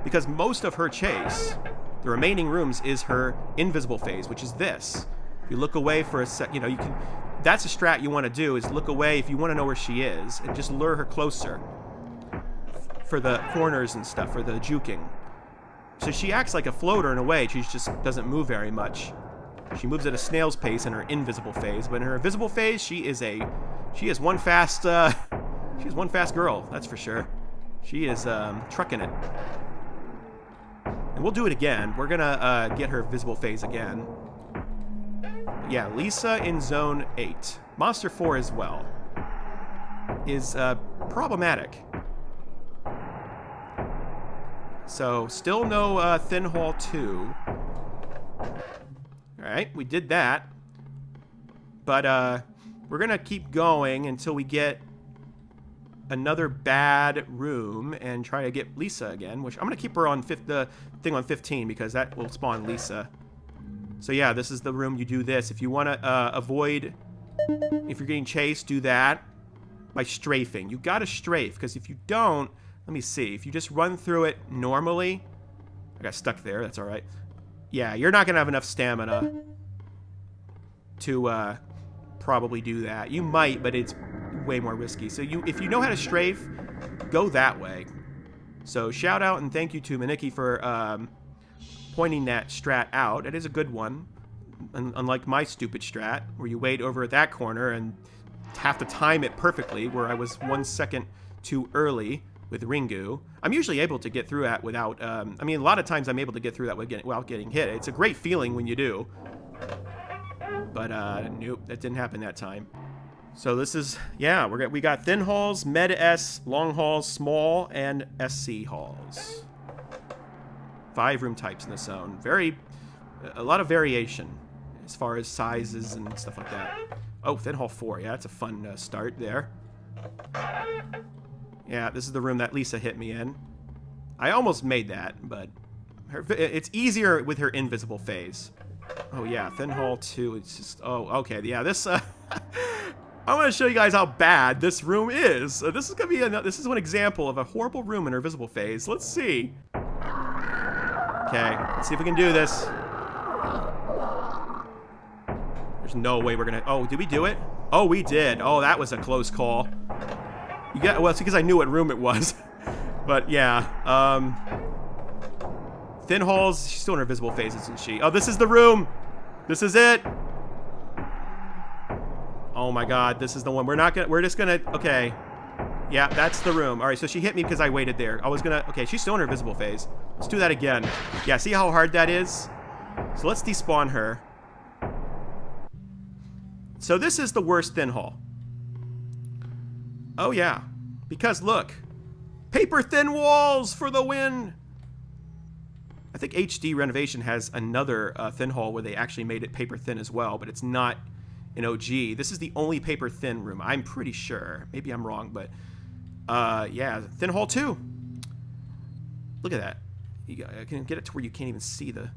Because most of her chase, the remaining rooms, is her invisible phase, which is this. If you look away for a sec, you know, you can. That's a strat you want to do, is look away if you want to know where she is, and just lure her closer for the corners and stuff, for the juking. So she acts like a floater in a way. She just doesn't move very much. She moves at a snail's pace in her invisible phase, but in her visible phase, she is one fast girl. That's for sure. She is trucking it. And we'll do it again. We're gonna get her visible phase again. Yeah, Lisa in zone 8. Monster 4 as well is problematic. So, still no Thin Hall 2. Alright, we did that. But we're gonna keep going until we get another bad room and try to get Lisa again, which I'm gonna keep her on the thing on 15 because that will spawn Lisa. So yeah, this is the room you do this. If you want to avoid, if you're getting chased, do that by strafing. You gotta strafe, because if you don't, let me see, if you just run through it normally, I got stuck there, that's alright. Yeah, you're not gonna have enough stamina to probably do that. You might, but it's way more risky. So if you know how to strafe, go that way. So shout out and thank you to Maniki for pointing that strat out. It is a good one, unlike my stupid strat where you wait over at that corner and have to time it perfectly, where I was 1 second too early with Ringu. I'm usually able to get through that without I mean, a lot of times I'm able to get through that without getting hit. It's a great feeling when you do, but nope, that didn't happen that time. So this is, yeah, we got thin halls, med S, long halls, small, and SC halls. 5 room types in the zone. Very, A lot of variation as far as sizes and stuff like that. Oh, Thin Hall 4. Yeah, that's a fun start there. Yeah, this is the room that Lisa hit me in. I almost made that, but it's easier with her invisible phase. Oh, yeah, Thin Hall 2. It's just... Oh, okay. Yeah, this... I want to show you guys how bad this room is. This is going to be... This is one example of a horrible room in her visible phase. Let's see. Okay, let's see if we can do this. There's no way we're gonna... Oh, did we do it? Oh, we did. Oh, that was a close call. You got... Well, it's because I knew what room it was. But, yeah. Thin Halls... She's still in her visible phase, isn't she? Oh, this is the room! This is it! Oh, my God. This is the one. We're not gonna... We're just gonna... Okay. Yeah, that's the room. All right, so she hit me because I waited there. I was gonna... Okay, she's still in her visible phase. Let's do that again. Yeah, see how hard that is? So let's despawn her. So this is the worst Thin Hall. Oh, yeah. Because, look. Paper thin walls for the win! I think HD Renovation has another Thin Hall where they actually made it paper thin as well, but it's not in OG. This is the only paper thin room, I'm pretty sure. Maybe I'm wrong, but... yeah, Thin Hall 2. Look at that. I can get it to where you can't even see the...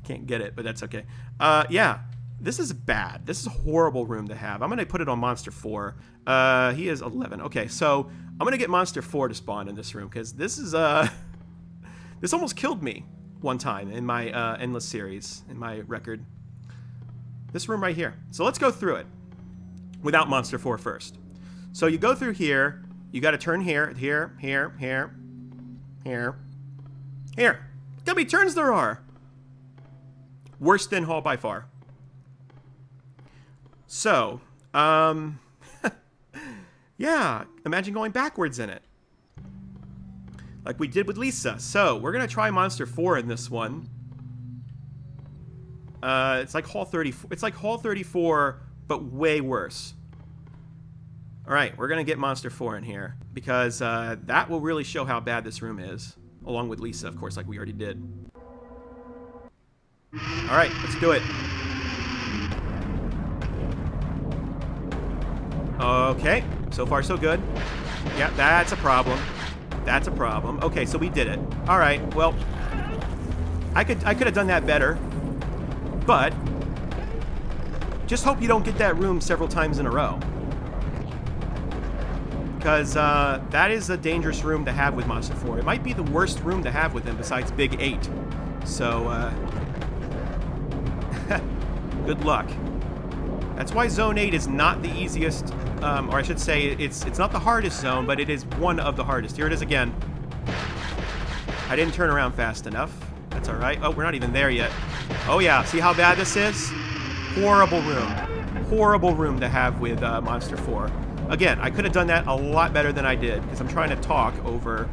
Can't get it, but that's okay. Yeah, this is bad. This is a horrible room to have. I'm going to put it on Monster 4. He is 11. Okay, so I'm going to get Monster 4 to spawn in this room, because this is, this almost killed me one time in my Endless series, in my record. This room right here. So let's go through it without Monster 4 first. So you go through here. You got to turn here, here, here, here, here, here. Look how many turns there are. Worst Thin Hall by far. So, yeah, imagine going backwards in it. Like we did with Lisa. So, we're going to try Monster 4 in this one. It's like Hall 34. It's like Hall 34, but way worse. All right, we're going to get Monster 4 in here because that will really show how bad this room is. Along with Lisa, of course, like we already did. All right, let's do it. Okay, so far so good. Yeah, that's a problem. That's a problem. Okay, so we did it. All right, well, I could have done that better, but just hope you don't get that room several times in a row. Because that is a dangerous room to have with Monster 4. It might be the worst room to have with him besides Big 8. So, good luck. That's why Zone 8 is not the easiest, or I should say, it's not the hardest zone, but it is one of the hardest. Here it is again. I didn't turn around fast enough. That's all right. Oh, we're not even there yet. Oh, yeah. See how bad this is? Horrible room. Horrible room to have with Monster 4. Again, I could have done that a lot better than I did, because I'm trying to talk over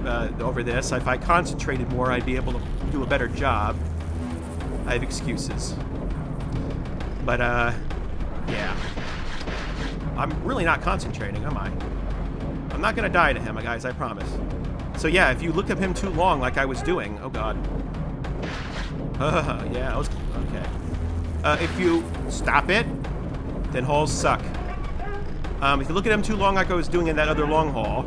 this. If I concentrated more, I'd be able to do a better job. I have excuses. But, yeah. I'm really not concentrating, am I? I'm not gonna die to him, guys, I promise. So yeah, if you look at him too long like I was doing... Oh, God. Yeah, I was... Okay. If you stop it, then halls suck. If you look at him too long like I was doing in that other long haul...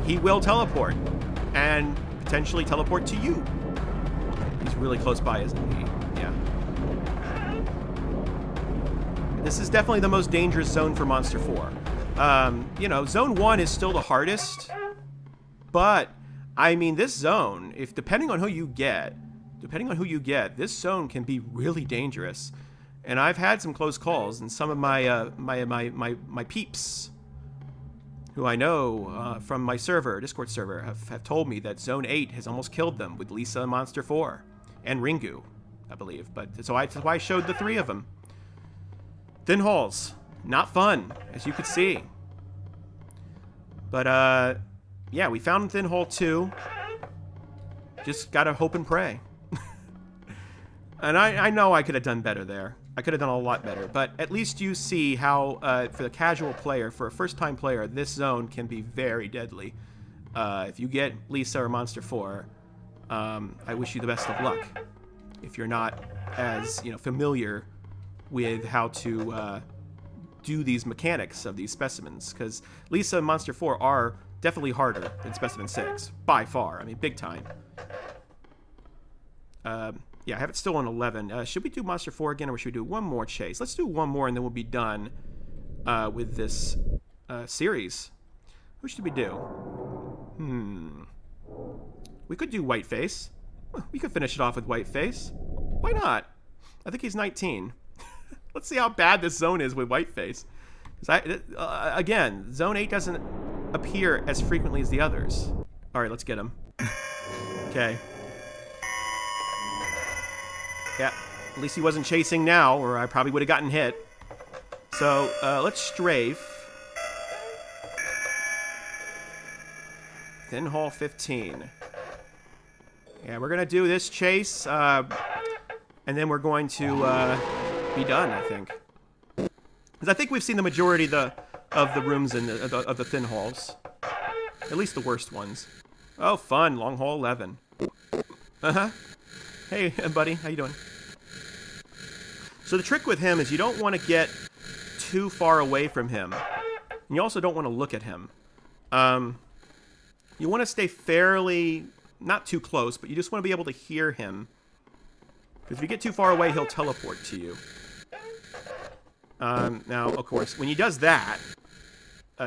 he will teleport. And potentially teleport to you. He's really close by, isn't he? Yeah. This is definitely the most dangerous zone for Monster 4. You know, Zone 1 is still the hardest. But, I mean, this zone, if depending on who you get, this zone can be really dangerous. And I've had some close calls, and some of my my peeps, who I know from my server, Discord server, have told me that Zone 8 has almost killed them with Lisa and Monster 4. And Ringu, I believe. But so that's why I showed the three of them. Thin halls. Not fun, as you could see. But, yeah, we found Thin Hall 2. Just gotta hope and pray. And I know I could have done better there. I could have done a lot better, but at least you see how, for the casual player, for a first-time player, this zone can be very deadly. If you get Lisa or Monster 4, I wish you the best of luck. If you're not as, familiar with how to do these mechanics of these specimens, because Lisa and Monster 4 are definitely harder than Specimen 6, by far. I mean, big time. Yeah, I have it still on 11. Should we do Monster 4 again, or should we do one more chase? Let's do one more, and then we'll be done with this series. Who should we do? We could do Whiteface. We could finish it off with Whiteface. Why not? I think he's 19. Let's see how bad this zone is with Whiteface. Again, Zone 8 doesn't appear as frequently as the others. All right, let's get him. Okay. Yeah, at least he wasn't chasing now, or I probably would have gotten hit. So, let's strafe. Thin Hall 15. Yeah, we're going to do this chase, and then we're going to be done, I think. Because I think we've seen the majority of the rooms in of the Thin Halls. At least the worst ones. Oh, fun. Long Hall 11. Uh-huh. Hey, buddy. How you doing? So the trick with him is you don't want to get too far away from him. And you also don't want to look at him. You want to stay fairly, not too close, but you just want to be able to hear him. Because if you get too far away, he'll teleport to you. Now, of course, when he does that,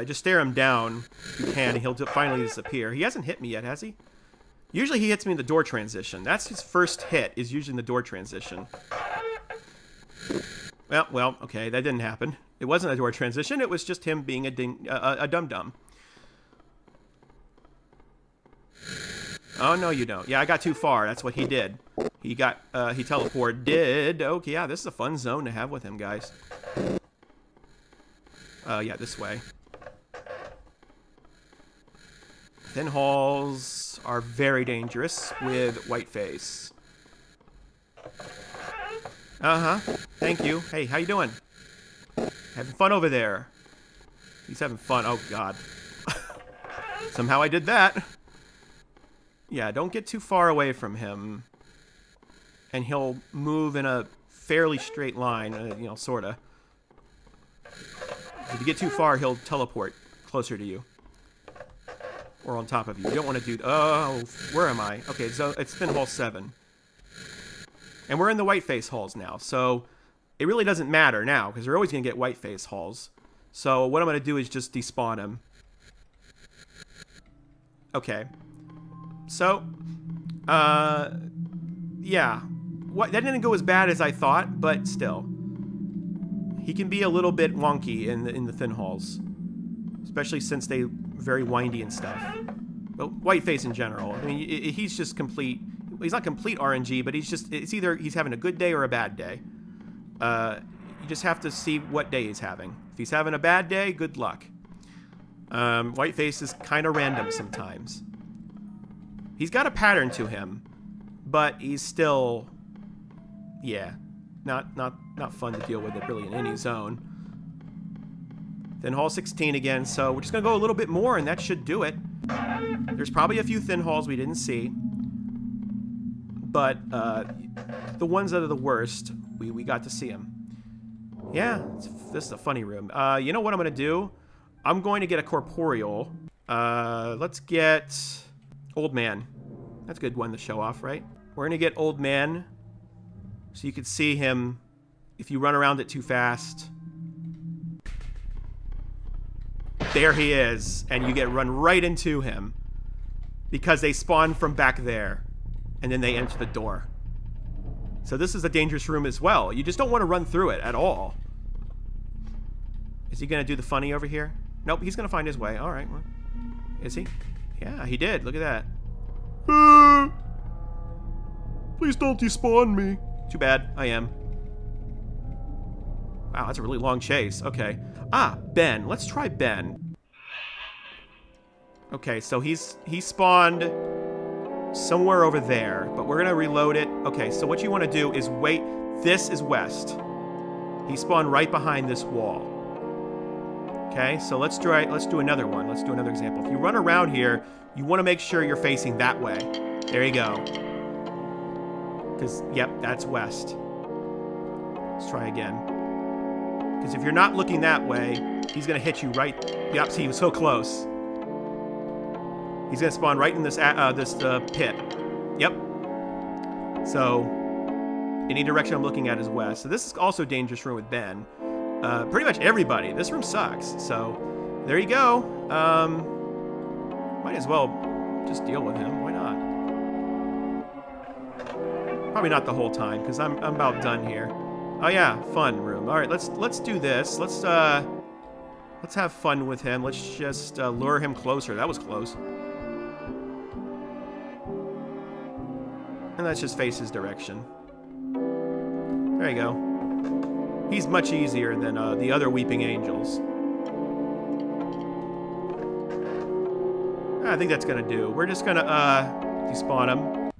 just stare him down if you can, and he'll finally disappear. He hasn't hit me yet, has he? Usually he hits me in the door transition. That's his first hit, is usually in the door transition. Well, okay, that didn't happen. It wasn't a door transition, it was just him being a dum-dum. Oh, no, you don't. Yeah, I got too far. That's what he did. He teleported. Okay, yeah, this is a fun zone to have with him, guys. Yeah, this way. Thin halls are very dangerous with Whiteface. Uh-huh. Thank you. Hey, how you doing? Having fun over there. He's having fun. Oh, God. Somehow I did that. Yeah, don't get too far away from him. And he'll move in a fairly straight line, sorta. If you get too far, he'll teleport closer to you. Or on top of you. You don't want to do... Oh, where am I? Okay, so it's Thin Hall 7. And we're in the Whiteface halls now, so it really doesn't matter now, because we're always going to get Whiteface halls. So what I'm going to do is just despawn him. Okay. So, yeah. That didn't go as bad as I thought, but still. He can be a little bit wonky in the Thin Halls. Especially since they're very windy and stuff. But Whiteface in general. I mean, he's just complete... He's not complete RNG, but it's either he's having a good day or a bad day. You just have to see what day he's having. If he's having a bad day, good luck. Whiteface is kind of random sometimes. He's got a pattern to him, but he's still, yeah, not fun to deal with it really in any zone. Thin Hall 16 again, so we're just gonna go a little bit more, and that should do it. There's probably a few Thin Halls we didn't see. But the ones that are the worst, we got to see them. Yeah, this is a funny room. You know what I'm going to do? I'm going to get a corporeal. Let's get Old Man. That's a good one to show off, right? We're going to get Old Man so you can see him if you run around it too fast. There he is, and you run right into him because they spawn from back there. And then they enter the door. So this is a dangerous room as well. You just don't want to run through it at all. Is he going to do the funny over here? Nope, he's going to find his way. All right. Well, is he? Yeah, he did. Look at that. Please don't despawn me. Too bad. I am. Wow, that's a really long chase. Okay. Ben. Let's try Ben. Okay, so he spawned... somewhere over there, but we're gonna reload it. Okay, so what you want to do is wait. This is west. He spawned right behind this wall. Okay, so let's do another one. Let's do another example. If you run around here, you want to make sure you're facing that way. There you go. Because, yep, that's west. Let's try again. Because if you're not looking that way, he's going to hit you right... Yep, see, he was so close. He's going to spawn right in this pit. Yep. So, any direction I'm looking at is west. So this is also a dangerous room with Ben. Pretty much everybody. This room sucks. So, there you go. Might as well just deal with him. Why not? Probably not the whole time, because I'm about done here. Oh yeah, fun room. All right, let's do this. Let's have fun with him. Let's just lure him closer. That was close. And let's just face his direction. There you go. He's much easier than the other weeping angels. I think that's gonna do. We're just gonna despawn him.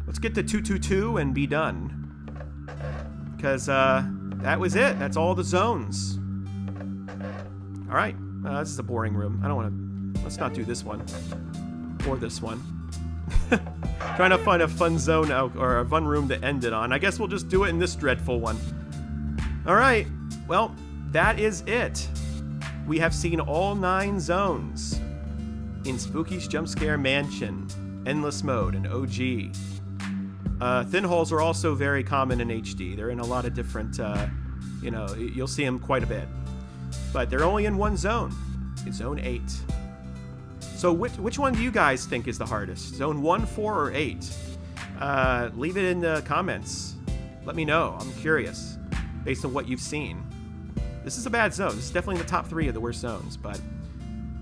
Let's get to 222 and be done. Because that was it. That's all the zones. All right. This is a boring room. I don't want to... Let's not do this one. Or this one. Trying to find a fun zone out, or a fun room to end it on. I guess we'll just do it in this dreadful one. All right. Well, that is it. We have seen all 9 zones in Spooky's Jump Scare Mansion, Endless Mode, and OG. Thin holes are also very common in HD. They're in a lot of different, you'll see them quite a bit. But they're only in one zone, in Zone 8. So which one do you guys think is the hardest? Zone 1, 4, or 8? Leave it in the comments. Let me know. I'm curious, based on what you've seen. This is a bad zone. This is definitely in the top 3 of the worst zones, but...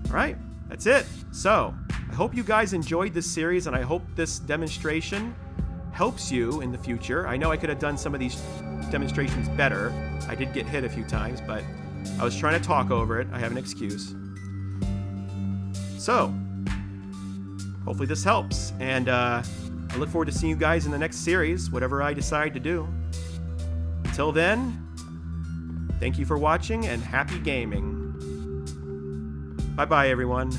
Alright, that's it. So, I hope you guys enjoyed this series, and I hope this demonstration helps you in the future. I know I could have done some of these demonstrations better. I did get hit a few times, but I was trying to talk over it. I have an excuse. So, hopefully this helps, and I look forward to seeing you guys in the next series, whatever I decide to do. Until then, thank you for watching, and happy gaming. Bye-bye, everyone.